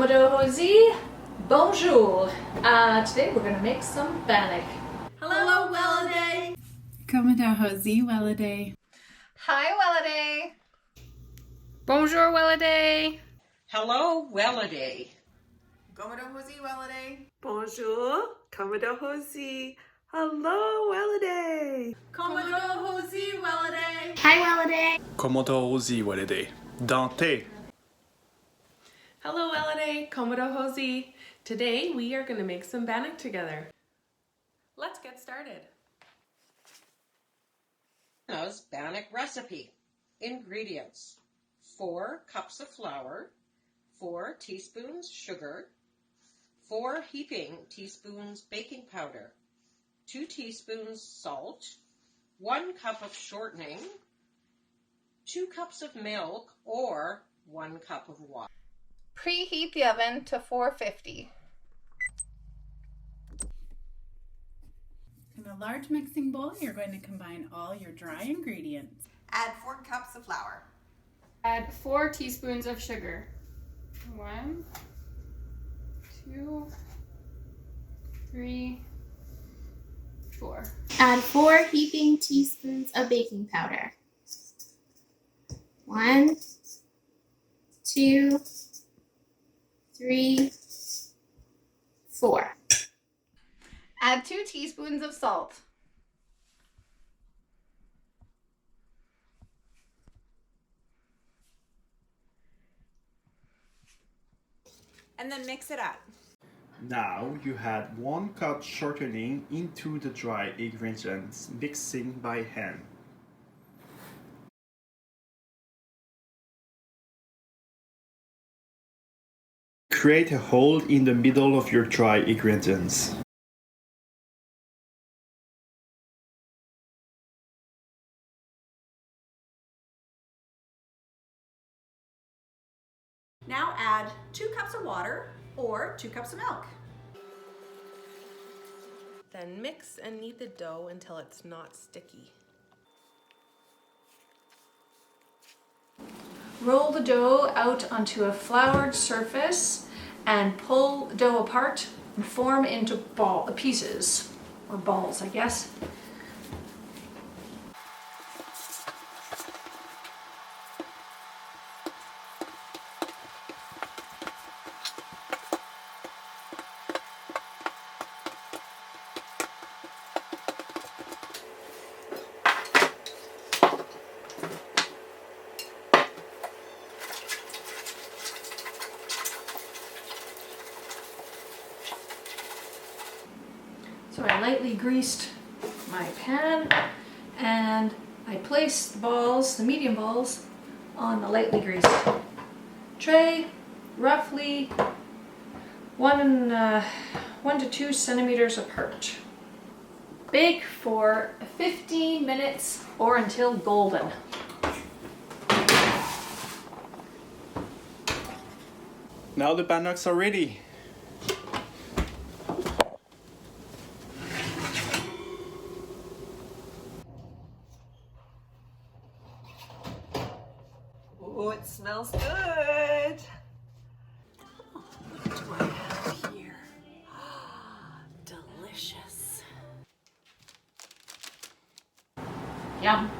Commodore bonjour. Today we're going to make some bannock. Hello, Weledeh. Commodore Weledeh. Hi, Weledeh. Bonjour, Weledeh. Hello, Weledeh. Commodore Weledeh. Bonjour, Commodore. Hello, Weledeh. Commodore Weledeh. Hi, Weledeh. Commodore Weledeh. Dante. Hello, Weledeh. Commodore. Today we are going to make some bannock together. Let's get started. Verna's bannock recipe. Ingredients: 4 cups of flour, 4 teaspoons sugar, 4 heaping teaspoons baking powder, 2 teaspoons salt, 1 cup of shortening, 2 cups of milk, or 1 cup of water. Preheat the oven to 450. In a large mixing bowl, you're going to combine all your dry ingredients. Add 4 cups of flour. Add 4 teaspoons of sugar. 1, 2, 3, 4. Add 4 heaping teaspoons of baking powder. 1, 2, 3, 4. Add 2 teaspoons of salt. And then mix it up. Now you add 1 cup shortening into the dry ingredients, mixing by hand. Create a hole in the middle of your dry ingredients. Now add 2 cups of water or 2 cups of milk. Then mix and knead the dough until it's not sticky. Roll the dough out onto a floured surface and pull the dough apart and form into pieces, or balls, I guess. So I lightly greased my pan and I placed the balls, the medium balls, on the lightly greased tray, roughly 1 to 2 centimeters apart. Bake for 15 minutes or until golden. Now the bannocks are ready. Oh, it smells good. What do I have here? Delicious. Yum.